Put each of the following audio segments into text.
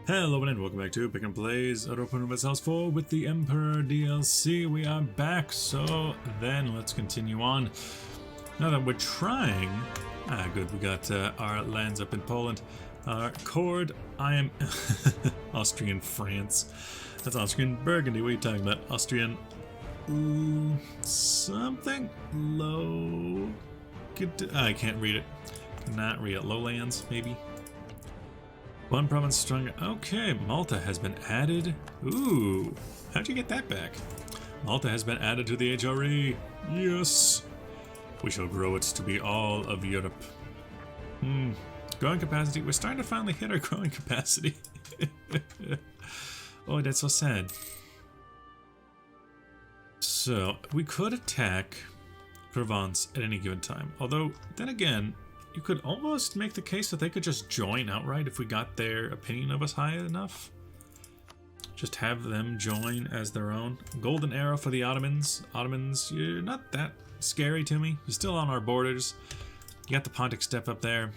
Hello and welcome back to Pick and Play's Europa Universalis IV with the Emperor DLC. We are back, so then let's continue on. Now that we're trying... good, we got our lands up in Poland. Our chord, I am... Austrian France. That's Austrian Burgundy, what are you talking about? Austrian... something? Low... I can't read it. Cannot read it. Lowlands, maybe? One province stronger. Okay, Malta has been added. Ooh, how'd you get that back? Malta has been added to the HRE. Yes. We shall grow it to be all of Europe. Growing capacity. We're starting to finally hit our growing capacity. Oh, that's so sad. So, we could attack Provence at any given time. Although, then again, you could almost make the case that they could just join outright if we got their opinion of us high enough. Just have them join as their own. Golden arrow for the Ottomans. Ottomans, you're not that scary to me. You're still on our borders. You got the Pontic steppe up there.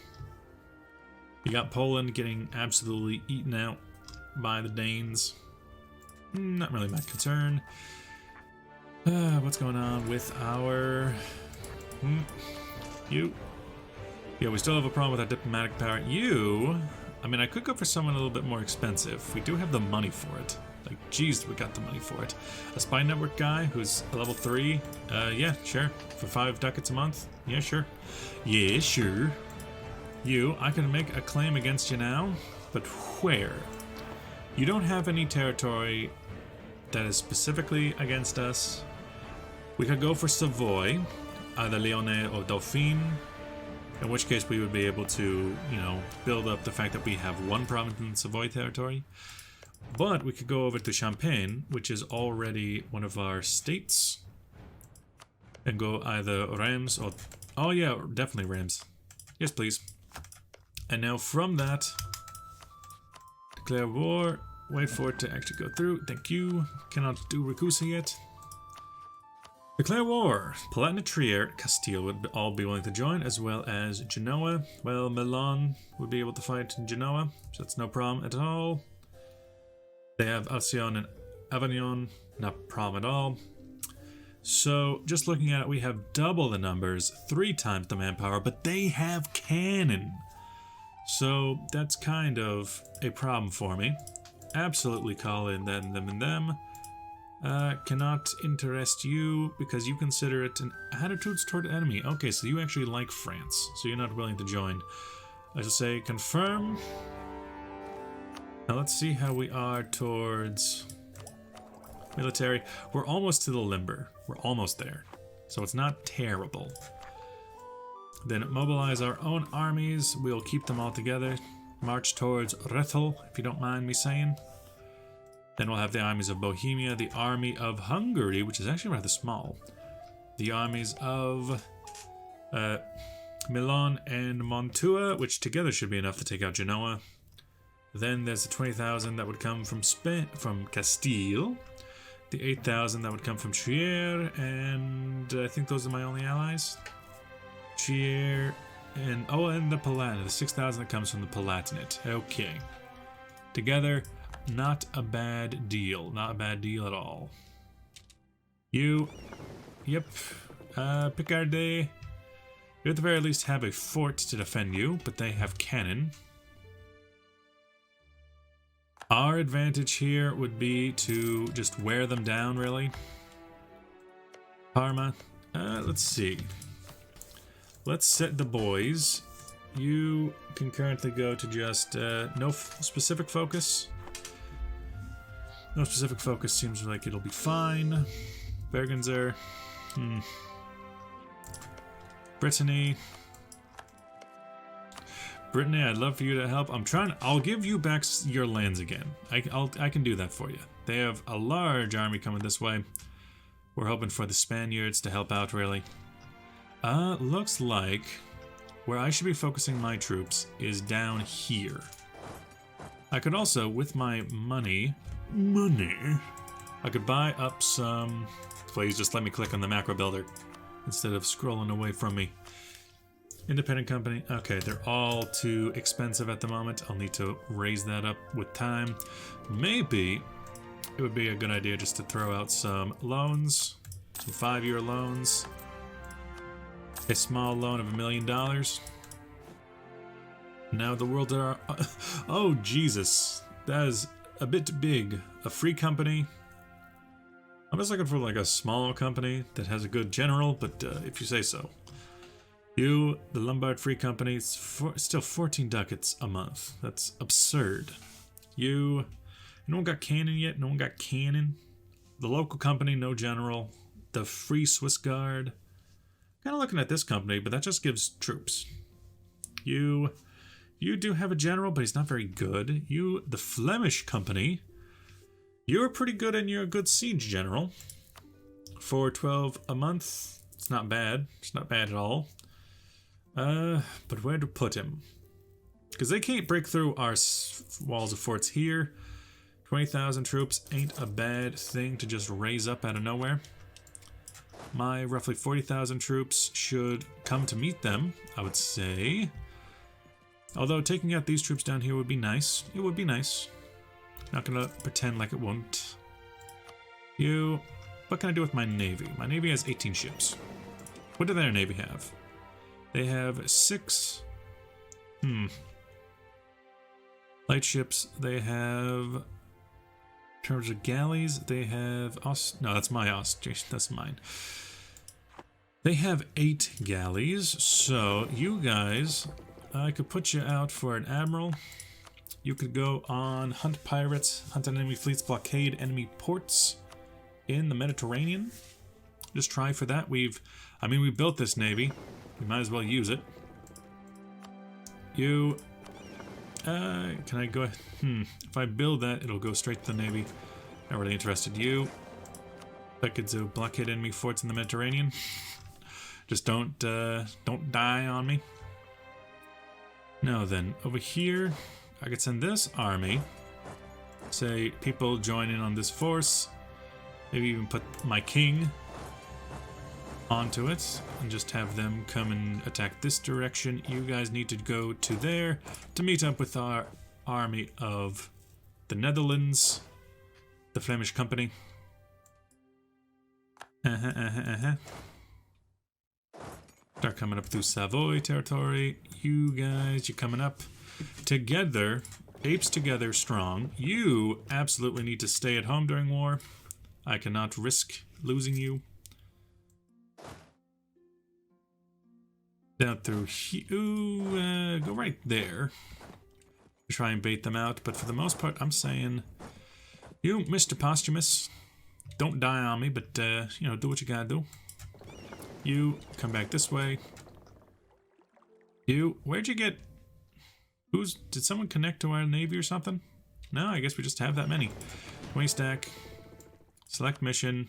You got Poland getting absolutely eaten out by the Danes. Not really my concern. What's going on with our... You... Yeah, we still have a problem with our diplomatic power. You... I mean, I could go for someone a little bit more expensive. We do have the money for it. Like, geez, we got the money for it. A spy network guy who's level 3. Yeah, sure. For 5 ducats a month. Yeah, sure. Yeah, sure. You, I can make a claim against you now. But where? You don't have any territory that is specifically against us. We could go for Savoy. Either Lyonnais or Dauphine. In which case we would be able to, you know, build up the fact that we have one province in Savoy territory. But we could go over to Champagne, which is already one of our states. And go either Reims or... Oh yeah, definitely Reims. Yes, please. And now from that, declare war. Wait for it to actually go through. Thank you. Cannot do Ragusa yet. Declare war. Palatinate, Trier, Castile would all be willing to join, as well as Genoa. Well, Milan would be able to fight Genoa, so that's no problem at all. They have Alcyon and Avignon, not a problem at all. So, just looking at it, we have double the numbers, 3 times the manpower, but they have cannon. So, that's kind of a problem for me. Absolutely call in them and them. Cannot interest you because you consider it an attitudes toward enemy. Okay, so you actually like France, so you're not willing to join. I shall say confirm. Now let's see how we are towards military. We're almost to the limber. We're almost there. So it's not terrible. Then mobilize our own armies. We'll keep them all together. March towards Rethel, if you don't mind me saying. Then we'll have the armies of Bohemia, the army of Hungary, which is actually rather small. The armies of Milan and Mantua, which together should be enough to take out Genoa. Then there's the 20,000 that would come from Castile. The 8,000 that would come from Trier, and I think those are my only allies. Trier, and the Palatinate, the 6,000 that comes from the Palatinate. Okay. Together... Not a bad deal. Not a bad deal at all. You... Yep. Picardy. You at the very least have a fort to defend you, but they have cannon. Our advantage here would be to just wear them down, really. Parma. Let's see. Let's set the boys. You can currently go to just no specific focus. No specific focus, seems like it'll be fine. Bergenzer. Brittany. Brittany, I'd love for you to help. I'll give you back your lands again. I can do that for you. They have a large army coming this way. We're hoping for the Spaniards to help out, really. Looks like where I should be focusing my troops is down here. I could also, with my money, I could buy up some... Please just let me click on the macro builder instead of scrolling away from me. Independent company. Okay, they're all too expensive at the moment. I'll need to raise that up with time. Maybe it would be a good idea just to throw out some loans, some 5-year loans. A small loan of $1 million. Now the world are... Oh, Jesus. That is a bit big. A free company. I'm just looking for like a small company that has a good general, but if you say so. You, the Lombard Free Company, it's still 14 ducats a month. That's absurd. You... No one got cannon yet? No one got cannon? The local company, no general. The Free Swiss Guard. Kind of looking at this company, but that just gives troops. You do have a general, but he's not very good. You, the Flemish Company. You're pretty good and you're a good siege general. 412 a month. It's not bad. It's not bad at all. But where to put him? Because they can't break through our walls of forts here. 20,000 troops ain't a bad thing to just raise up out of nowhere. My roughly 40,000 troops should come to meet them, I would say. Although taking out these troops down here would be nice. It would be nice. Not gonna pretend like it won't. You... What can I do with my navy? My navy has 18 ships. What do their navy have? They have 6... Light ships, they have... In terms of galleys, they have... No, that's my Austria. That's mine. They have 8 galleys, so you guys... I could put you out for an admiral. You could go on hunt pirates, hunt enemy fleets, blockade enemy ports in the Mediterranean. Just try for that. we built this navy. We might as well use it. You... can I go... If I build that, it'll go straight to the navy. Not really interested. You... I could do blockade enemy forts in the Mediterranean. Just don't die on me. Now then, over here, I could send this army. Say, people join in on this force. Maybe even put my king onto it and just have them come and attack this direction. You guys need to go to there to meet up with our army of the Netherlands, the Flemish Company. Start coming up through Savoy territory. You guys, you're coming up together, apes together strong. You absolutely need to stay at home during war. I cannot risk losing you. Down through here. Go right there. Try and bait them out, but for the most part, I'm saying, you, Mr. Posthumous, don't die on me, but, you know, do what you gotta do. You, come back this way. You, where'd you get... Did someone connect to our navy or something? No, I guess we just have that many. 20 stack. Select mission.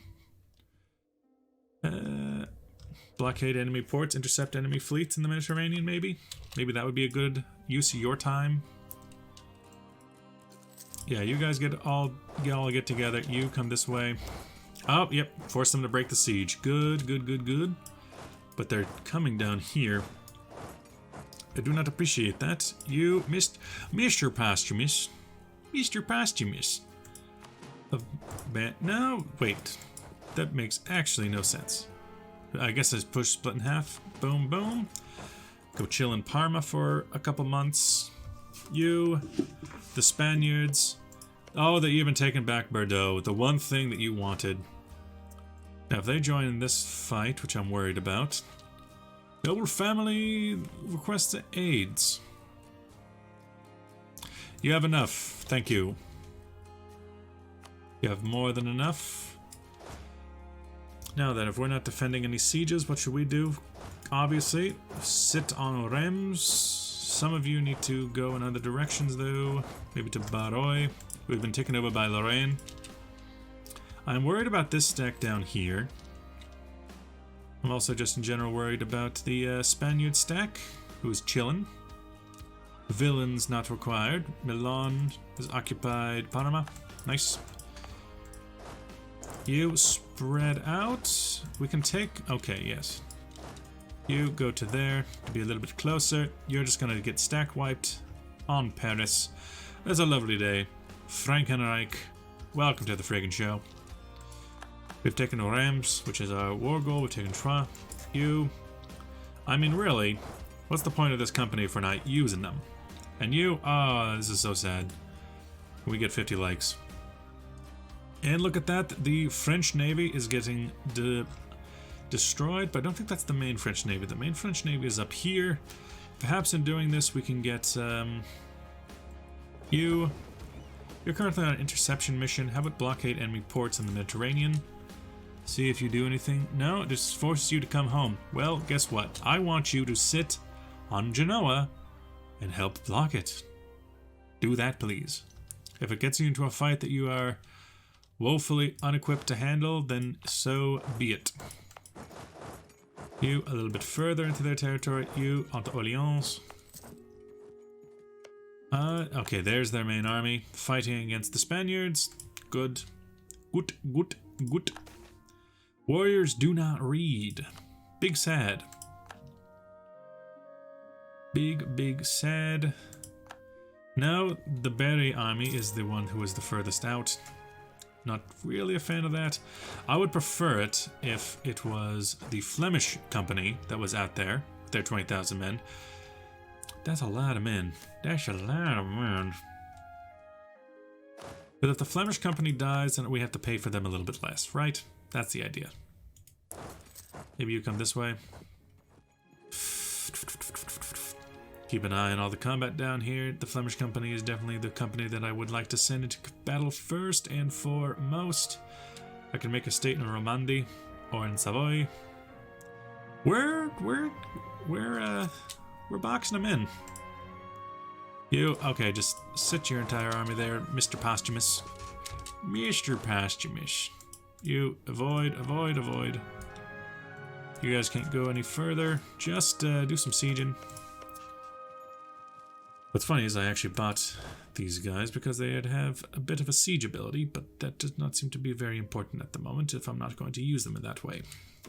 Blockade enemy ports, intercept enemy fleets in the Mediterranean, maybe? Maybe that would be a good use of your time. Yeah, you guys all get together. You come this way. Oh, yep. Force them to break the siege. Good, good, good, good. But they're coming down here. I do not appreciate that. You, Mr. Posthumous. Mr. Posthumous. No, wait. That makes actually no sense. I guess I push split in half. Boom, boom. Go chill in Parma for a couple months. You, the Spaniards. Oh, they even taken back Bordeaux, the one thing that you wanted. Now, if they join in this fight, which I'm worried about, noble family requests aids. You have enough. Thank you. You have more than enough. Now then, if we're not defending any sieges, what should we do? Obviously, sit on Reims. Some of you need to go in other directions, though. Maybe to Barrois. We've been taken over by Lorraine. I'm worried about this stack down here. I'm also just in general worried about the Spaniard stack, who's chillin'. Villains not required. Milan is occupied. Panama. Nice. You spread out. We can take... Okay, yes. You go to there to be a little bit closer. You're just gonna get stack wiped on Paris. It's a lovely day. Frankenreich, welcome to the friggin' show. We've taken Reims, which is our war goal. We've taken Troyes. You. I mean, really, what's the point of this company if we're not using them? And you, this is so sad. We get 50 likes. And look at that, the French Navy is getting destroyed, but I don't think that's the main French Navy. The main French Navy is up here. Perhaps in doing this we can get you. You're currently on an interception mission. How about blockade enemy ports in the Mediterranean? See if you do anything. No, it just forces you to come home. Well, guess what? I want you to sit on Genoa and help block it. Do that, please. If it gets you into a fight that you are woefully unequipped to handle, then so be it. You a little bit further into their territory. You onto Orleans. Okay, there's their main army fighting against the Spaniards. Good. Good, good, good. Warriors do not read. Big sad. Big, big sad. Now, the Berry army is the one who is the furthest out. Not really a fan of that. I would prefer it if it was the Flemish company that was out there, their 20,000 men. That's a lot of men. That's a lot of men. But if the Flemish company dies, then we have to pay for them a little bit less, right? That's the idea. Maybe you come this way. Keep an eye on all the combat down here. The Flemish company is definitely the company that I would like to send into battle first and foremost. I can make a state in Romandy or in Savoy. We're boxing them in. You, okay, just sit your entire army there, Mr. Posthumous. Mr. Posthumous. You, avoid, avoid, avoid. You guys can't go any further. Just do some sieging. What's funny is I actually bought these guys because they have a bit of a siege ability, but that does not seem to be very important at the moment if I'm not going to use them in that way.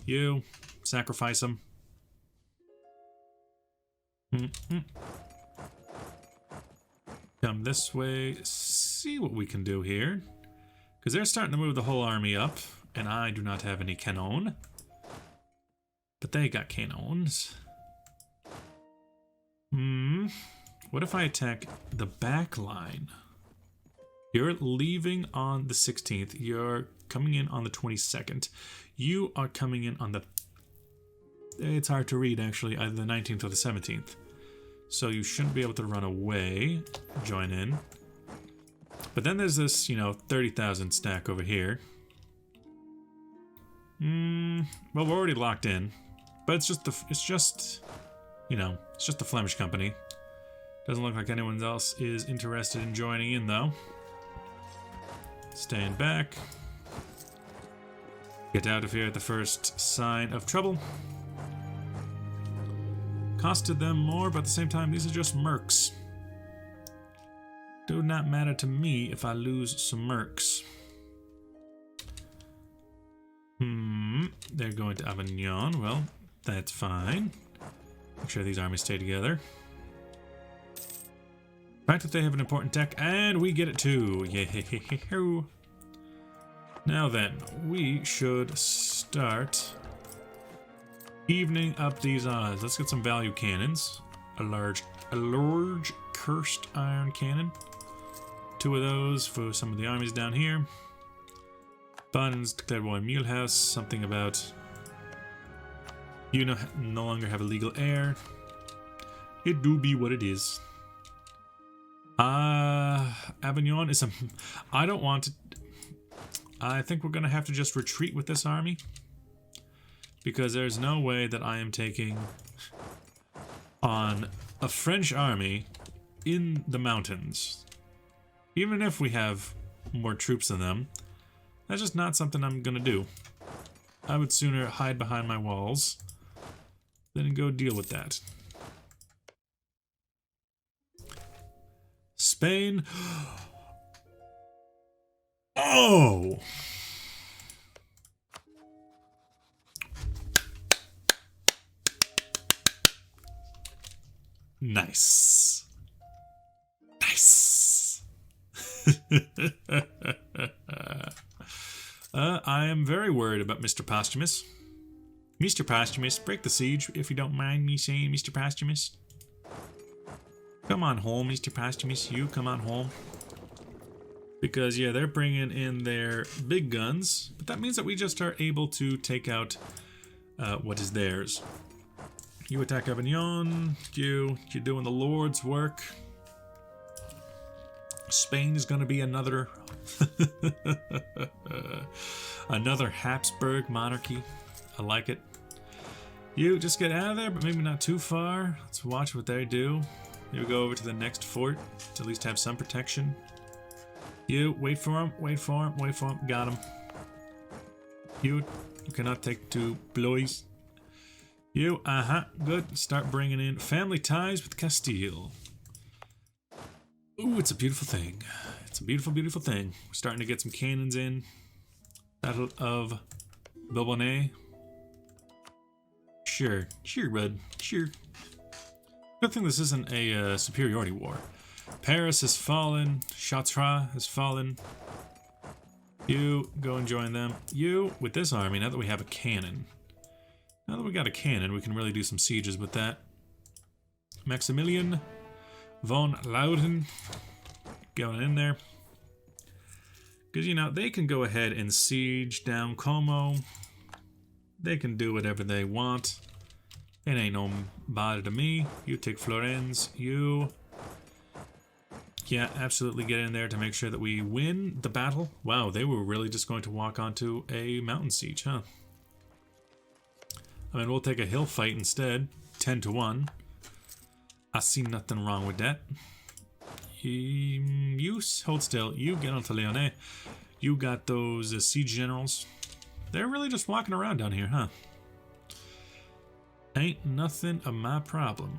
You, sacrifice them. Come this way, see what we can do here. Because they're starting to move the whole army up, and I do not have any cannon. But they got cannons. What if I attack the back line? You're leaving on the 16th. You're coming in on the 22nd. You are coming in on the... It's hard to read, actually. Either the 19th or the 17th. So you shouldn't be able to run away. Join in. But then there's this, 30,000 stack over here. Well, we're already locked in. But it's just the Flemish company. Doesn't look like anyone else is interested in joining in, though. Stand back. Get out of here at the first sign of trouble. Costed them more, but at the same time, these are just mercs. Do not matter to me if I lose some mercs. They're going to Avignon. Well, that's fine. Make sure these armies stay together. The fact that they have an important tech, and we get it too. Yay! Now then, we should start evening up these odds. Let's get some value cannons. A large cursed iron cannon. 2 of those for some of the armies down here. Bonds declared war in Mulhouse. Something about you no longer have a legal heir. It do be what it is. Avignon is a... I don't want to... I think we're going to have to just retreat with this army. Because there's no way that I am taking on a French army in the mountains. Even if we have more troops than them. That's just not something I'm going to do. I would sooner hide behind my walls than go deal with that. Spain. Oh! Nice. Nice. I am very worried about Mr. Posthumous. Mr. Posthumous, break the siege, if you don't mind me saying, Mr. Posthumous. Come on home, Mr. Posthumous. You come on home. Because, yeah, they're bringing in their big guns. But that means that we just are able to take out what is theirs. You attack Avignon. You're doing the Lord's work. Spain is going to be another... another Habsburg monarchy. I like it. You just get out of there, but maybe not too far. Let's watch what they do. Maybe go over to the next fort to at least have some protection. You, wait for him, wait for him, wait for him. Got him. You cannot take two blows. You, good. Start bringing in family ties with Castile. Ooh, it's a beautiful thing. It's a beautiful, beautiful thing. We're starting to get some cannons in. Battle of Bourbonnais. Sure, bud, sure. Good thing this isn't a superiority war. Paris has fallen. Chartres has fallen. You, go and join them. You, with this army, now that we have a cannon. Now that we got a cannon, we can really do some sieges with that. Maximilian von Lauden going in there. Because, you know, they can go ahead and siege down Como. They can do whatever they want. It ain't no bother to me. You take Florence. You... yeah, absolutely get in there to make sure that we win the battle. Wow, they were really just going to walk onto a mountain siege, huh? I mean, we'll take a hill fight instead. 10-1. I see nothing wrong with that. You hold still. You get onto Lyonnais. You got those siege generals. They're really just walking around down here, huh? Ain't nothing of my problem.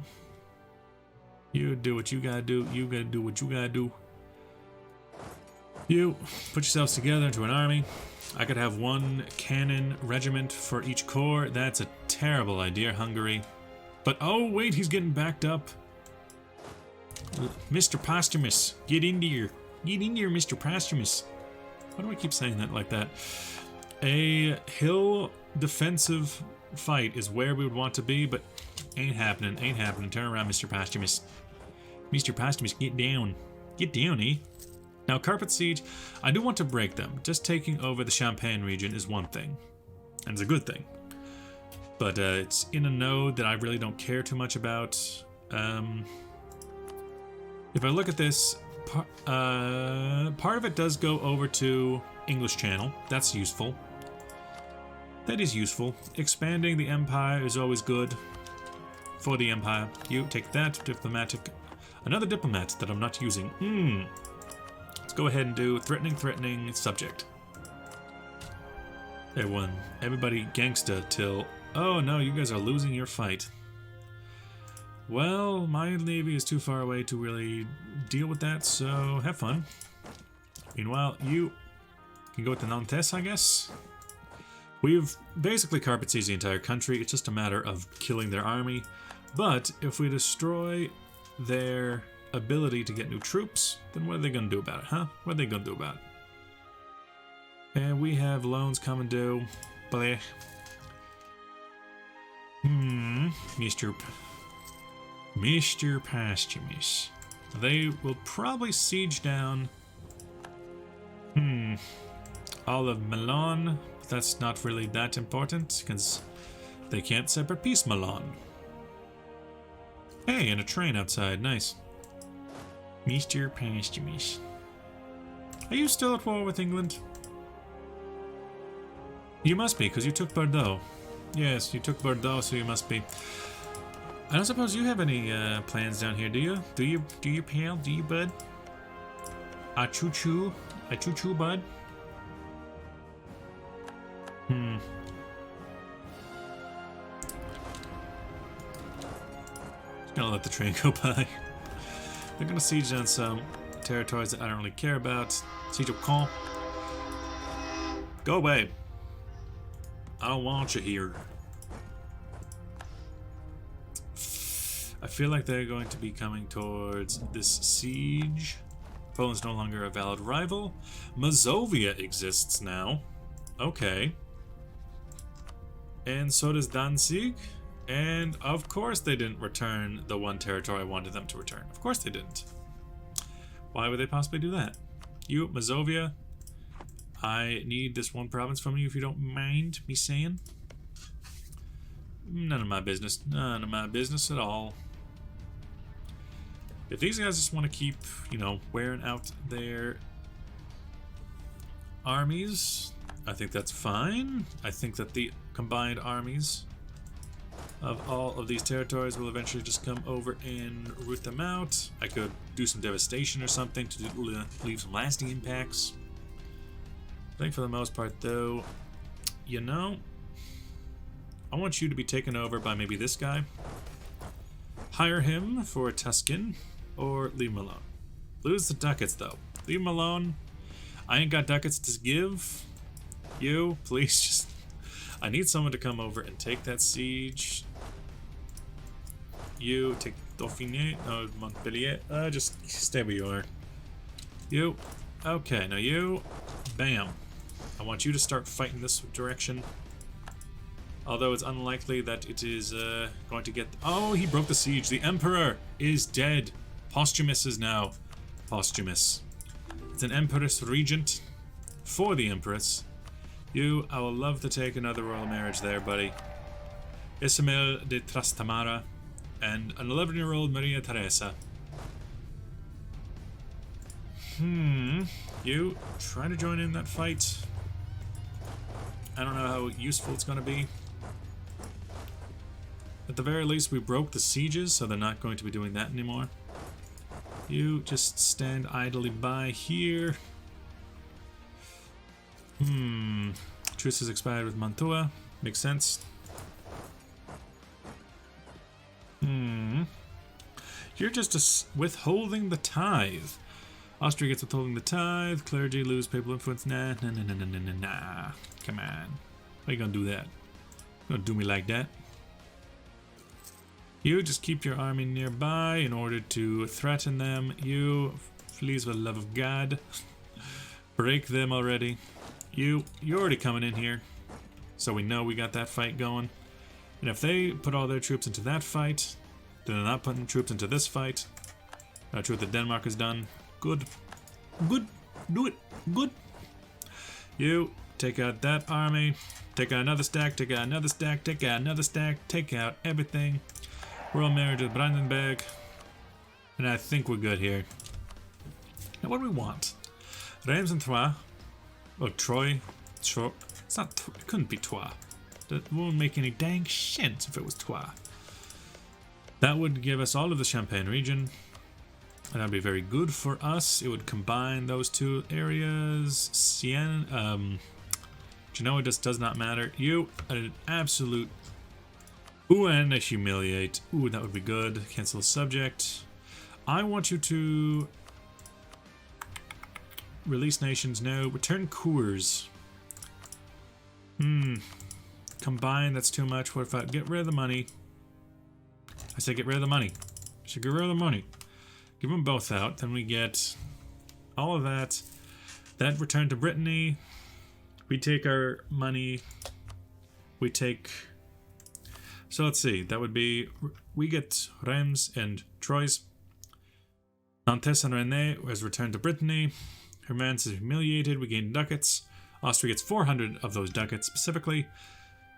You do what you gotta do. You gotta do what you gotta do. You put yourselves together into an army. I could have one cannon regiment for each corps. That's a terrible idea, Hungary. But oh wait, he's getting backed up. Mr. Posthumous, get in here. Get in here, Mr. Posthumous. Why do I keep saying that like that? A hill defensive fight is where we would want to be, but ain't happening, ain't happening. Turn around, Mr. Posthumous. Mr. Posthumous, get down. Get down, eh? Now, Carpet Siege, I do want to break them. Just taking over the Champagne region is one thing, and it's a good thing. But it's in a node that I really don't care too much about. If I look at this, part of it does go over to English Channel. That's useful. That is useful. Expanding the empire is always good for the empire. You take that diplomatic. Another diplomat that I'm not using. Let's go ahead and do threatening subject. Everybody gangsta till... oh no, you guys are losing your fight. Well, my navy is too far away to really deal with that, so have fun. Meanwhile, you can go with the Nantes, I guess. We've basically carpet seized the entire country. It's just a matter of killing their army. But if we destroy their ability to get new troops, then what are they going to do about it, huh? What are they going to do about it? And we have loans coming due. Bleh. Mr. Posthumous. They will probably siege down... all of Milan. That's not really that important, because they can't separate peace Milan. Hey, and a train outside. Nice. Mr. Posthumous. Are you still at war with England? You must be, because you took Bordeaux. Yes, you took Bordeaux, so you must be. I don't suppose you have any plans down here, do you? Do you, pal? Do you, bud? A choo-choo? A choo-choo, bud? Just gonna let the train go by. They're gonna siege on some territories that I don't really care about. Siege of Caen. Go away. I don't want you here. I feel like they're going to be coming towards this siege. Poland's no longer a valid rival. Mazovia exists now. Okay. And so does Danzig. And of course they didn't return the one territory I wanted them to return. Of course they didn't. Why would they possibly do that? You, Mazovia, I need this one province from you if you don't mind me saying. None of my business. None of my business at all. If these guys just want to keep, you know, wearing out their armies, I think that's fine. I think that the combined armies of all of these territories will eventually just come over and root them out. I could do some devastation or something to leave some lasting impacts. I think for the most part, though, you know, I want you to be taken over by maybe this guy. Hire him for a Tuscan, or leave him alone. Lose the ducats, though. Leave him alone. I ain't got ducats to give. You, please just... I need someone to come over and take that siege. You, take Dauphiné, no, Montpellier. Just stay where you are. You. Okay, now you. Bam. I want you to start fighting this direction. Although it's unlikely that it is going to get... Oh, he broke the siege. The Emperor is dead. Posthumous is now posthumous. It's an Empress Regent for the Empress. You, I will love to take another royal marriage there, buddy. Isabel de Trastamara and an 11-year-old Maria Teresa. You, try to join in that fight. I don't know how useful it's going to be. At the very least, we broke the sieges, so they're not going to be doing that anymore. You just stand idly by here. Truce has expired with Mantua. Makes sense. You're just withholding the tithe. Austria gets withholding the tithe. Clergy lose papal influence. Nah. Come on. How are you gonna do that? You gonna do me like that? You just keep your army nearby in order to threaten them. You, please, for the love of God, break them already. You're already coming in here, so we know we got that fight going. And if they put all their troops into that fight, then they're not putting troops into this fight. Truth that Denmark has done. Good. Good. Do it. Good. You take out that army. Take out another stack. Take out another stack. Take out another stack. Take out everything. Royal marriage with Brandenburg. And I think we're good here. Now what do we want? Reims and Troyes. Oh, Troy. It's not. It couldn't be Troyes. That won't make any dang sense if it was Troyes. That would give us all of the Champagne region. And that'd be very good for us. It would combine those two areas. Genoa just does not matter. You, an absolute... Ooh, and a humiliate. Ooh, that would be good. Cancel the subject. I want you to... Release nations, no. Return cours. Combine, that's too much. What if I get rid of the money? I say get rid of the money. I should get rid of the money. Give them both out. Then we get all of that. That return to Brittany. We take our money. We take... So let's see. That would be... We get Reims and Troyes. Nantes and Rennes was returned to Brittany. Hermance is humiliated. We gain ducats. Austria gets 400 of those ducats specifically.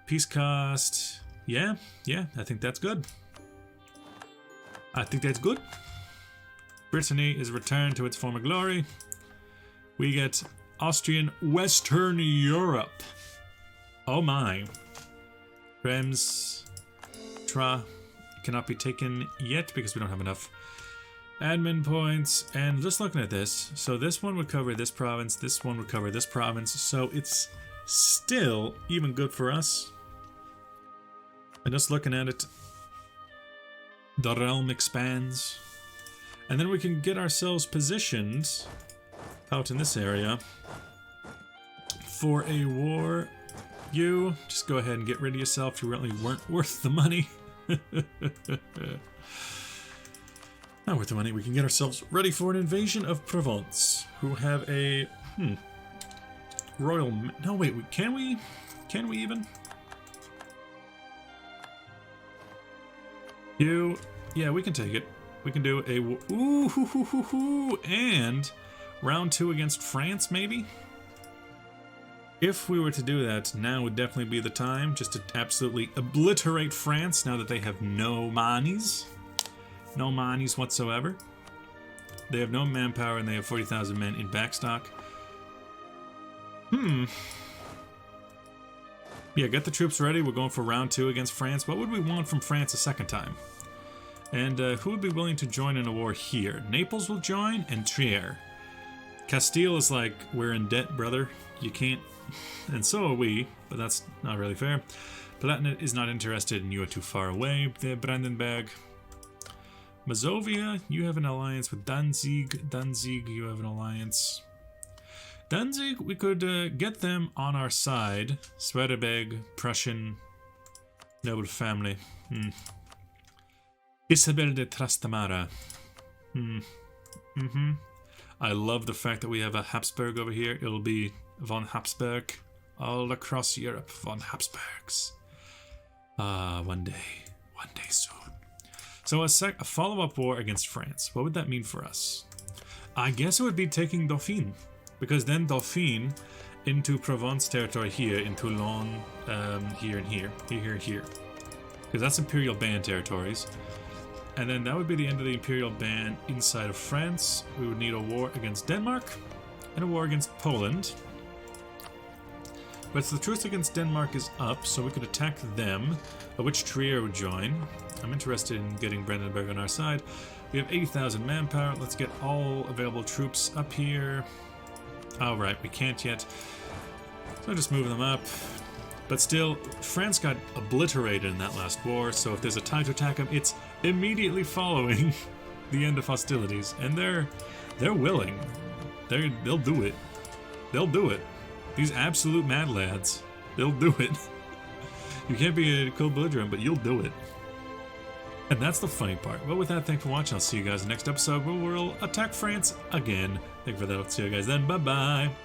Peace cost... Yeah, I think that's good. I think that's good. Brittany is returned to its former glory. We get Austrian Western Europe. Oh my. Reims, Troyes cannot be taken yet because we don't have enough admin points. And just looking at this, so this one would cover this province, this one would cover this province, so it's still even good for us. And just looking at it, the realm expands. And then we can get ourselves positioned out in this area for a war. You just go ahead and get rid of yourself. You really weren't worth the money. Not worth the money. We can get ourselves ready for an invasion of Provence, who have a royal. No, wait. Can we? Can we even? Yeah, we can take it. We can do a and round 2 against France, maybe. If we were to do that, now would definitely be the time just to absolutely obliterate France now that they have no monies. No monies whatsoever. They have no manpower and they have 40,000 men in backstock. Yeah, get the troops ready. We're going for round 2 against France. What would we want from France a second time? And who would be willing to join in a war here? Naples will join, and Trier. Castile is like, we're in debt, brother. You can't... And so are we, but that's not really fair. Palatinate is not interested, and you are too far away. Brandenburg. Mazovia, you have an alliance with Danzig. Danzig, you have an alliance. Danzig, we could get them on our side. Swedenborg, Prussian, noble family. Isabel de Trastamara. I love the fact that we have a Habsburg over here. It'll be von Habsburg all across Europe. Von Habsburgs. One day soon. So a follow-up war against France. What would that mean for us? I guess it would be taking Dauphine, because then Dauphine into Provence territory here, in Toulon, here and here, here. Because that's Imperial Band territories. And then that would be the end of the Imperial Band inside of France. We would need a war against Denmark and a war against Poland. But the truce against Denmark is up, so we could attack them, which Trier would join. I'm interested in getting Brandenburg on our side. We have 80,000 manpower. Let's get all available troops up here. Oh, right, we can't yet. So just move them up. But still, France got obliterated in that last war, so if there's a time to attack them, it's immediately following the end of hostilities. And they're willing. They'll do it. They'll do it. These absolute mad lads. They'll do it. You can't be a cold belligerent, but you'll do it. And that's the funny part. But with that, thanks for watching. I'll see you guys in the next episode where we'll attack France again. Thank you for that. I'll see you guys then. Bye-bye.